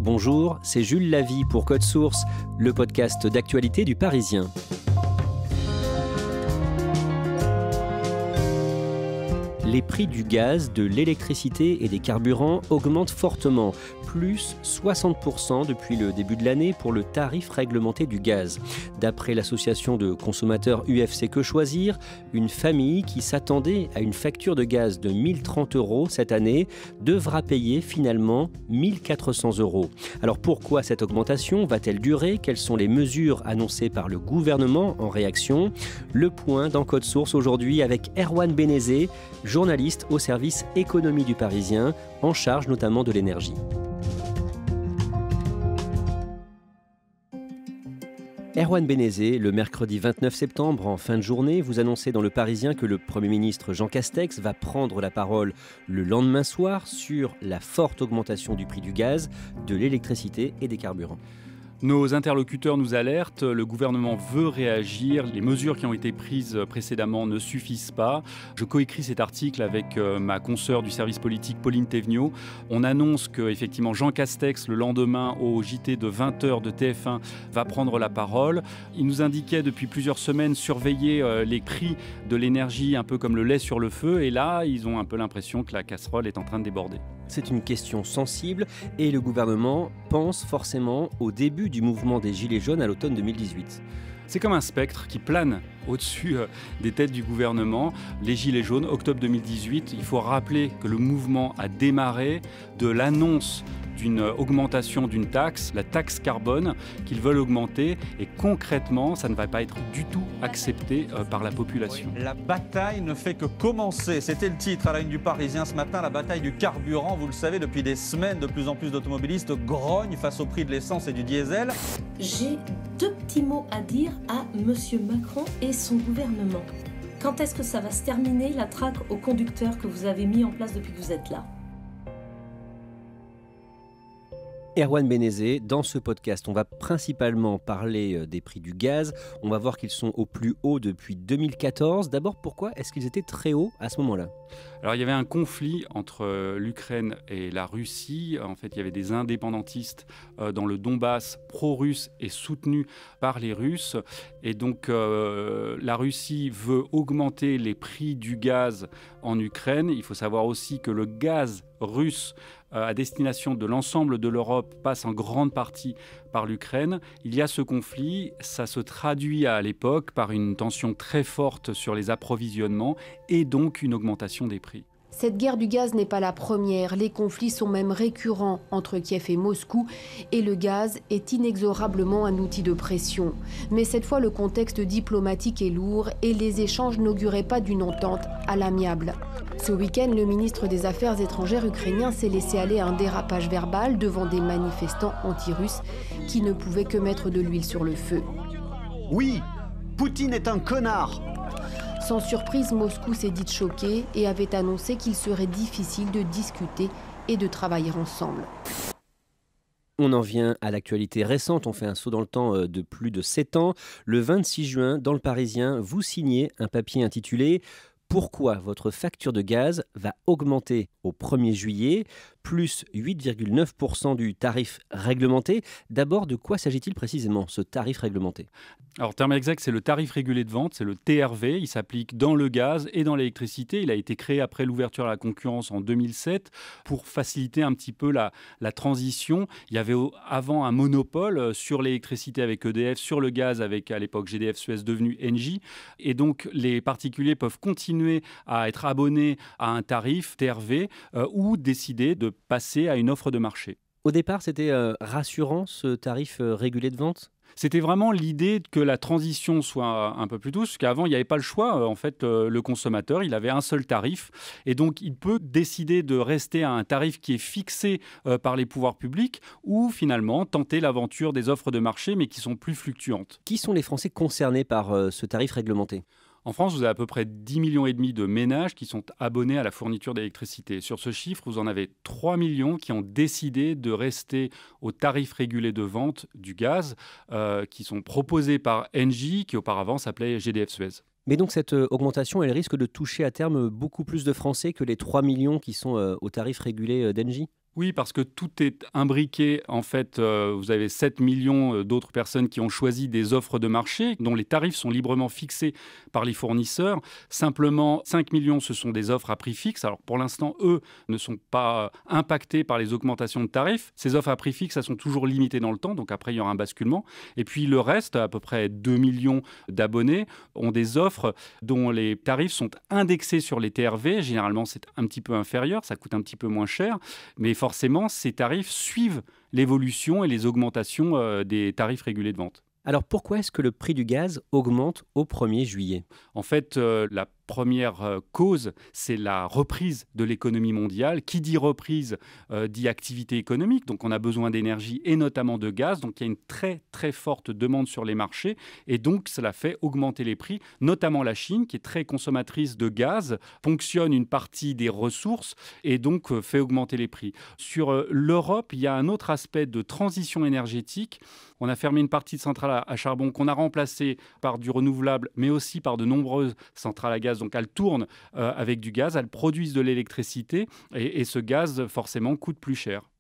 Bonjour, c'est Jules Lavie pour Code Source, le podcast d'actualité du Parisien. Les prix du gaz, de l'électricité et des carburants augmentent fortement, plus 60% depuis le début de l'année pour le tarif réglementé du gaz. D'après l'association de consommateurs UFC Que Choisir, une famille qui s'attendait à une facture de gaz de 1 030 € cette année devra payer finalement 1 400 €. Alors pourquoi cette augmentation va-t-elle durer? Quelles sont les mesures annoncées par le gouvernement en réaction? Le point dans Code Source aujourd'hui avec Erwan Benezet, journaliste au service économie du Parisien, en charge notamment de l'énergie. Erwan Benezet, le mercredi 29 septembre, en fin de journée, vous annoncez dans Le Parisien que le Premier ministre Jean Castex va prendre la parole le lendemain soir sur la forte augmentation du prix du gaz, de l'électricité et des carburants. Nos interlocuteurs nous alertent, le gouvernement veut réagir, les mesures qui ont été prises précédemment ne suffisent pas. Je coécris cet article avec ma consoeur du service politique Pauline Thévenot. On annonce qu'effectivement Jean Castex, le lendemain au JT de 20h de TF1, va prendre la parole. Il nous indiquait depuis plusieurs semaines surveiller les prix de l'énergie un peu comme le lait sur le feu. Et là, ils ont un peu l'impression que la casserole est en train de déborder. C'est une question sensible et le gouvernement pense forcément au début du mouvement des Gilets jaunes à l'automne 2018. C'est comme un spectre qui plane au-dessus des têtes du gouvernement. Les Gilets jaunes, octobre 2018, il faut rappeler que le mouvement a démarré de l'annonce d'une augmentation d'une taxe, la taxe carbone, qu'ils veulent augmenter. Et concrètement, ça ne va pas être du tout accepté par la population. La bataille ne fait que commencer. C'était le titre à la une du Parisien ce matin, la bataille du carburant. Vous le savez, depuis des semaines, de plus en plus d'automobilistes grognent face au prix de l'essence et du diesel. J'ai deux petits mots à dire à M. Macron et son gouvernement. Quand est-ce que ça va se terminer, la traque aux conducteurs que vous avez mis en place depuis que vous êtes là ? Erwan Benezet, dans ce podcast, on va principalement parler des prix du gaz. On va voir qu'ils sont au plus haut depuis 2014. D'abord, pourquoi est-ce qu'ils étaient très hauts à ce moment-là ? Alors, il y avait un conflit entre l'Ukraine et la Russie. En fait, il y avait des indépendantistes dans le Donbass pro-russes et soutenus par les Russes. Et donc, la Russie veut augmenter les prix du gaz en Ukraine. Il faut savoir aussi que le gaz russe à destination de l'ensemble de l'Europe passe en grande partie par l'Ukraine. Il y a ce conflit, ça se traduit à l'époque par une tension très forte sur les approvisionnements et donc une augmentation des prix. Cette guerre du gaz n'est pas la première. Les conflits sont même récurrents entre Kiev et Moscou et le gaz est inexorablement un outil de pression. Mais cette fois, le contexte diplomatique est lourd et les échanges n'auguraient pas d'une entente à l'amiable. Ce week-end, le ministre des Affaires étrangères ukrainien s'est laissé aller à un dérapage verbal devant des manifestants anti-russes qui ne pouvaient que mettre de l'huile sur le feu. Oui, Poutine est un connard! Sans surprise, Moscou s'est dit choqué et avait annoncé qu'il serait difficile de discuter et de travailler ensemble. On en vient à l'actualité récente, on fait un saut dans le temps de plus de 7 ans. Le 26 juin, dans Le Parisien, vous signez un papier intitulé « Pourquoi votre facture de gaz va augmenter au 1er juillet ?» plus 8,9% du tarif réglementé. D'abord, de quoi s'agit-il précisément, ce tarif réglementé ? Alors, terme exact, c'est le tarif régulé de vente, c'est le TRV. Il s'applique dans le gaz et dans l'électricité. Il a été créé après l'ouverture à la concurrence en 2007 pour faciliter un petit peu la transition. Il y avait avant un monopole sur l'électricité avec EDF, sur le gaz avec, à l'époque, GDF Suez devenu Engie. Et donc, les particuliers peuvent continuer à être abonnés à un tarif TRV ou décider de passer à une offre de marché. Au départ, c'était rassurant ce tarif régulé de vente ? C'était vraiment l'idée que la transition soit un peu plus douce, parce qu'avant, il n'y avait pas le choix. En fait, le consommateur, il avait un seul tarif. Et donc, il peut décider de rester à un tarif qui est fixé par les pouvoirs publics ou finalement tenter l'aventure des offres de marché, mais qui sont plus fluctuantes. Qui sont les Français concernés par ce tarif réglementé ? En France, vous avez à peu près 10,5 millions de ménages qui sont abonnés à la fourniture d'électricité. Sur ce chiffre, vous en avez 3 millions qui ont décidé de rester au tarif régulé de vente du gaz, qui sont proposés par Engie, qui auparavant s'appelait GDF Suez. Mais donc cette augmentation, elle risque de toucher à terme beaucoup plus de Français que les 3 millions qui sont au tarif régulé d'Engie ? Oui, parce que tout est imbriqué. En fait, vous avez 7 millions d'autres personnes qui ont choisi des offres de marché dont les tarifs sont librement fixés par les fournisseurs. Simplement, 5 millions, ce sont des offres à prix fixe. Alors, pour l'instant, eux ne sont pas impactés par les augmentations de tarifs. Ces offres à prix fixe, elles sont toujours limitées dans le temps. Donc, après, il y aura un basculement. Et puis, le reste, à peu près 2 millions d'abonnés, ont des offres dont les tarifs sont indexés sur les TRV. Généralement, c'est un petit peu inférieur. Ça coûte un petit peu moins cher. Mais forcément, ces tarifs suivent l'évolution et les augmentations des tarifs régulés de vente. Alors pourquoi est-ce que le prix du gaz augmente au 1er juillet? En fait, la première cause, c'est la reprise de l'économie mondiale. Qui dit reprise dit activité économique. Donc on a besoin d'énergie et notamment de gaz. Donc il y a une très très forte demande sur les marchés et donc cela fait augmenter les prix. Notamment la Chine qui est très consommatrice de gaz, ponctionne une partie des ressources et donc fait augmenter les prix. Sur l'Europe, il y a un autre aspect de transition énergétique. On a fermé une partie de centrales à charbon qu'on a remplacée par du renouvelable, mais aussi par de nombreuses centrales à gaz. Donc elles tournent avec du gaz, elles produisent de l'électricité et ce gaz forcément coûte plus cher.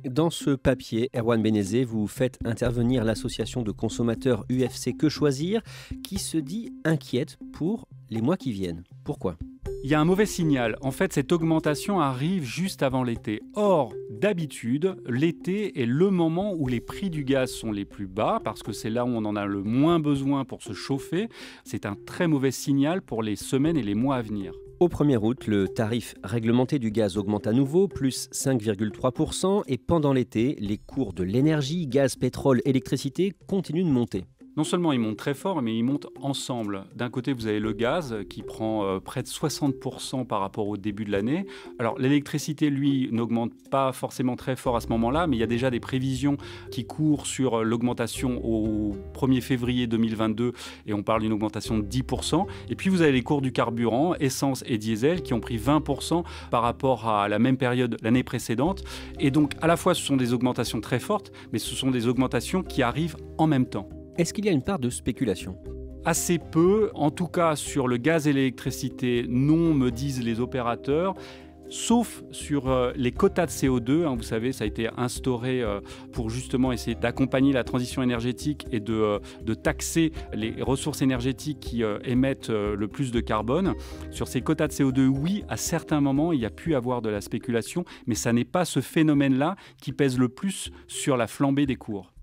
Dans ce papier, Erwan Benezet, vous faites intervenir l'association de consommateurs UFC Que Choisir qui se dit inquiète pour les mois qui viennent. Pourquoi ? Il y a un mauvais signal. En fait, cette augmentation arrive juste avant l'été. Or, d'habitude, l'été est le moment où les prix du gaz sont les plus bas parce que c'est là où on en a le moins besoin pour se chauffer. C'est un très mauvais signal pour les semaines et les mois à venir. Au 1er août, le tarif réglementé du gaz augmente à nouveau, plus 5,3%, et pendant l'été, les cours de l'énergie, gaz, pétrole, électricité continuent de monter. Non seulement ils montent très fort, mais ils montent ensemble. D'un côté, vous avez le gaz qui prend près de 60% par rapport au début de l'année. Alors l'électricité, lui, n'augmente pas forcément très fort à ce moment-là, mais il y a déjà des prévisions qui courent sur l'augmentation au 1er février 2022, et on parle d'une augmentation de 10%. Et puis vous avez les cours du carburant, essence et diesel, qui ont pris 20% par rapport à la même période l'année précédente. Et donc à la fois, ce sont des augmentations très fortes, mais ce sont des augmentations qui arrivent en même temps. Est-ce qu'il y a une part de spéculation ? Assez peu, en tout cas sur le gaz et l'électricité, non, me disent les opérateurs. Sauf sur les quotas de CO2. Vous savez, ça a été instauré pour justement essayer d'accompagner la transition énergétique et de taxer les ressources énergétiques qui émettent le plus de carbone. Sur ces quotas de CO2, oui, à certains moments, il y a pu avoir de la spéculation, mais ça n'est pas ce phénomène-là qui pèse le plus sur la flambée des cours.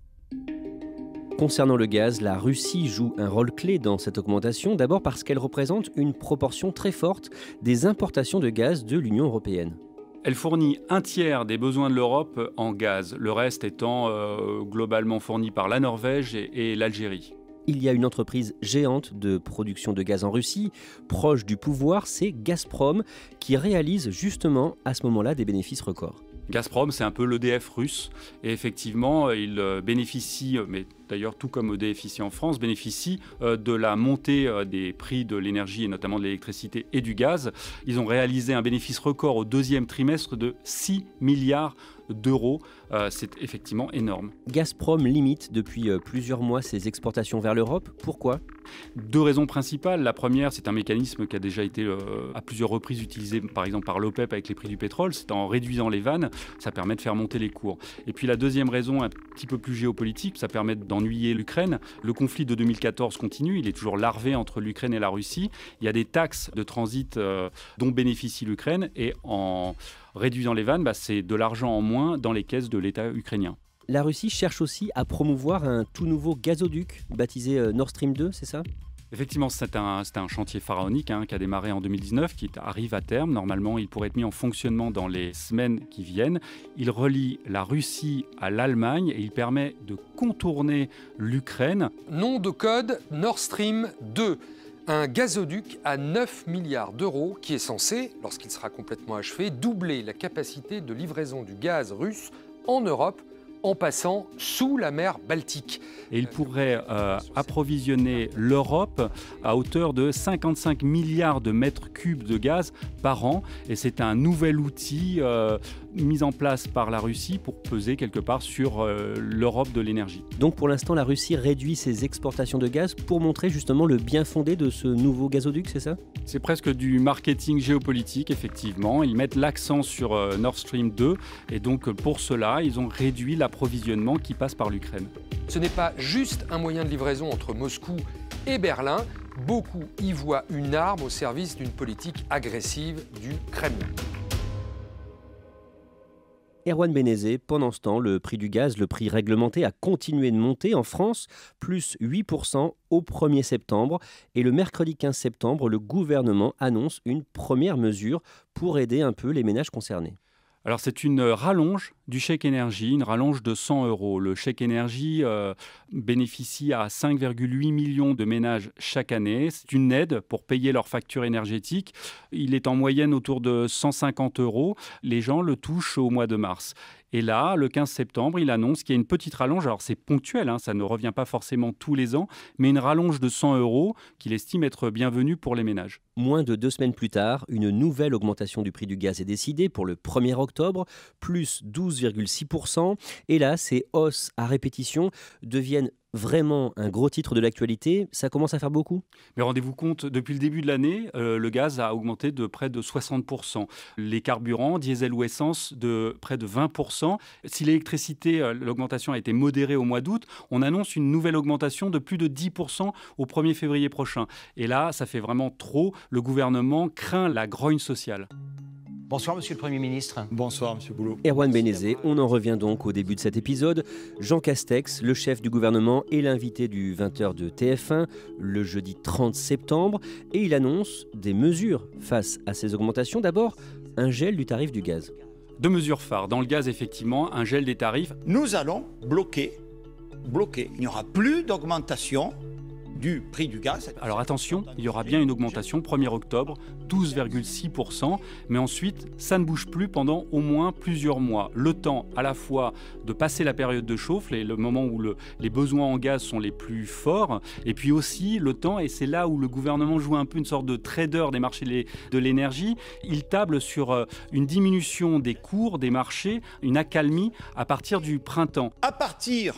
Concernant le gaz, la Russie joue un rôle clé dans cette augmentation, d'abord parce qu'elle représente une proportion très forte des importations de gaz de l'Union européenne. Elle fournit un tiers des besoins de l'Europe en gaz, le reste étant globalement fourni par la Norvège et l'Algérie. Il y a une entreprise géante de production de gaz en Russie, proche du pouvoir, c'est Gazprom, qui réalise justement à ce moment-là des bénéfices records. Gazprom, c'est un peu l'EDF russe. Et effectivement, il bénéficie, mais d'ailleurs tout comme EDF ici en France, bénéficie de la montée des prix de l'énergie et notamment de l'électricité et du gaz. Ils ont réalisé un bénéfice record au 2e trimestre de 6 milliards d'euros. C'est effectivement énorme. Gazprom limite depuis plusieurs mois ses exportations vers l'Europe. Pourquoi ? 2 raisons principales. La première, c'est un mécanisme qui a déjà été à plusieurs reprises utilisé par exemple par l'OPEP avec les prix du pétrole. C'est en réduisant les vannes, ça permet de faire monter les cours. Et puis la deuxième raison, un petit peu plus géopolitique, ça permet d'ennuyer l'Ukraine. Le conflit de 2014 continue, il est toujours larvé entre l'Ukraine et la Russie. Il y a des taxes de transit dont bénéficie l'Ukraine et en réduisant les vannes, c'est de l'argent en moins dans les caisses de l'État ukrainien. La Russie cherche aussi à promouvoir un tout nouveau gazoduc baptisé Nord Stream 2, c'est ça ? Effectivement, c'est un chantier pharaonique qui a démarré en 2019, qui arrive à terme. Normalement, il pourrait être mis en fonctionnement dans les semaines qui viennent. Il relie la Russie à l'Allemagne et il permet de contourner l'Ukraine. Nom de code Nord Stream 2. Un gazoduc à 9 milliards d'euros qui est censé, lorsqu'il sera complètement achevé, doubler la capacité de livraison du gaz russe en Europe en passant sous la mer Baltique. Et il pourrait approvisionner l'Europe à hauteur de 55 milliards de mètres cubes de gaz par an. Et c'est un nouvel outil mis en place par la Russie pour peser quelque part sur l'Europe de l'énergie. Donc pour l'instant, la Russie réduit ses exportations de gaz pour montrer justement le bien fondé de ce nouveau gazoduc, c'est ça ? C'est presque du marketing géopolitique, effectivement. Ils mettent l'accent sur Nord Stream 2 et donc pour cela, ils ont réduit l'approvisionnement qui passe par l'Ukraine. Ce n'est pas juste un moyen de livraison entre Moscou et Berlin. Beaucoup y voient une arme au service d'une politique agressive du Kremlin. Erwan Benezet, pendant ce temps, le prix du gaz, le prix réglementé, a continué de monter en France, plus 8% au 1er septembre. Et le mercredi 15 septembre, le gouvernement annonce une première mesure pour aider un peu les ménages concernés. Alors c'est une rallonge du chèque énergie, une rallonge de 100 €. Le chèque énergie bénéficie à 5,8 millions de ménages chaque année. C'est une aide pour payer leurs factures énergétiques. Il est en moyenne autour de 150 €. Les gens le touchent au mois de mars. Et là, le 15 septembre, il annonce qu'il y a une petite rallonge. Alors c'est ponctuel, ça ne revient pas forcément tous les ans, mais une rallonge de 100 € qu'il estime être bienvenue pour les ménages. Moins de 2 semaines plus tard, une nouvelle augmentation du prix du gaz est décidée pour le 1er octobre, plus 12,6%. Et là, ces hausses à répétition deviennent vraiment un gros titre de l'actualité. Ça commence à faire beaucoup. Mais rendez-vous compte, depuis le début de l'année, le gaz a augmenté de près de 60%. Les carburants, diesel ou essence, de près de 20%. Si l'électricité, l'augmentation a été modérée au mois d'août, on annonce une nouvelle augmentation de plus de 10% au 1er février prochain. Et là, ça fait vraiment trop. Le gouvernement craint la grogne sociale. Bonsoir, Monsieur le Premier ministre. Bonsoir, Monsieur Boulot. Erwan Benezet, on en revient donc au début de cet épisode. Jean Castex, le chef du gouvernement, est l'invité du 20h de TF1 le jeudi 30 septembre et il annonce des mesures face à ces augmentations. D'abord, un gel du tarif du gaz. 2 mesures phares. Dans le gaz, effectivement, un gel des tarifs. Nous allons bloquer. Il n'y aura plus d'augmentation du prix du gaz. Alors attention, il y aura bien une augmentation 1er octobre, 12,6%, mais ensuite, ça ne bouge plus pendant au moins plusieurs mois. Le temps à la fois de passer la période de chauffe, le moment où les besoins en gaz sont les plus forts, et puis aussi le temps, et c'est là où le gouvernement joue un peu une sorte de trader des marchés de l'énergie, il table sur une diminution des cours des marchés, une accalmie à partir du printemps. À partir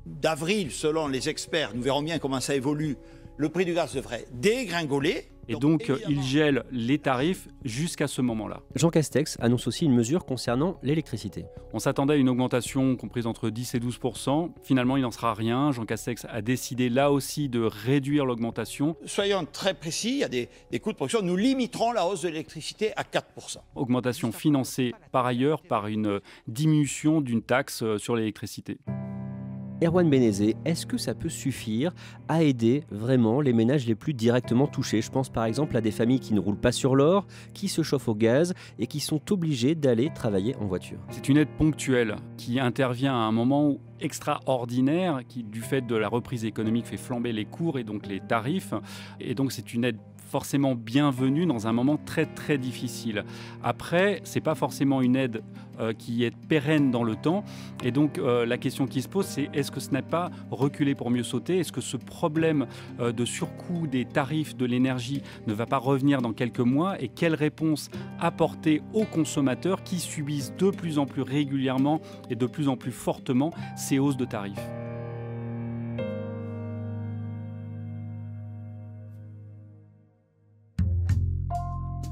d'avril, selon les experts, nous verrons bien comment ça évolue, le prix du gaz devrait dégringoler. Et donc, il gèle les tarifs jusqu'à ce moment-là. Jean Castex annonce aussi une mesure concernant l'électricité. On s'attendait à une augmentation comprise entre 10 et 12%. Finalement, il n'en sera rien. Jean Castex a décidé là aussi de réduire l'augmentation. Soyons très précis, il y a des coûts de production. Nous limiterons la hausse de l'électricité à 4%. Augmentation financée par ailleurs par une diminution d'une taxe sur l'électricité. Erwan Benezet, est-ce que ça peut suffire à aider vraiment les ménages les plus directement touchés ? Je pense par exemple à des familles qui ne roulent pas sur l'or, qui se chauffent au gaz et qui sont obligées d'aller travailler en voiture. C'est une aide ponctuelle qui intervient à un moment extraordinaire qui, du fait de la reprise économique, fait flamber les cours et donc les tarifs. Et donc c'est une aide forcément bienvenue dans un moment très très difficile. Après, c'est pas forcément une aide qui est pérenne dans le temps. Et donc la question qui se pose, c'est est-ce que ce n'est pas reculer pour mieux sauter ? Est-ce que ce problème de surcoût des tarifs de l'énergie ne va pas revenir dans quelques mois ? Et quelle réponse apporter aux consommateurs qui subissent de plus en plus régulièrement et de plus en plus fortement ces hausses de tarifs ?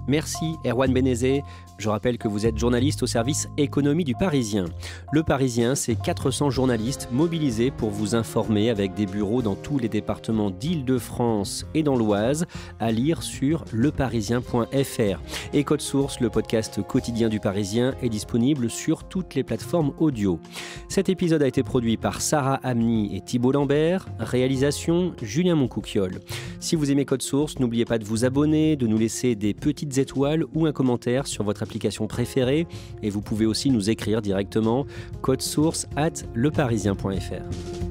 Merci Erwan Benezet. Je rappelle que vous êtes journaliste au service économie du Parisien. Le Parisien, c'est 400 journalistes mobilisés pour vous informer avec des bureaux dans tous les départements d'Île-de-France et dans l'Oise, à lire sur leparisien.fr. Et Code Source, le podcast quotidien du Parisien, est disponible sur toutes les plateformes audio. Cet épisode a été produit par Sarah Amni et Thibault Lambert. Réalisation, Julien Moncouquiol. Si vous aimez Code Source, n'oubliez pas de vous abonner, de nous laisser des petites étoiles ou un commentaire sur votre application préférée. Et vous pouvez aussi nous écrire directement codesource@leparisien.fr.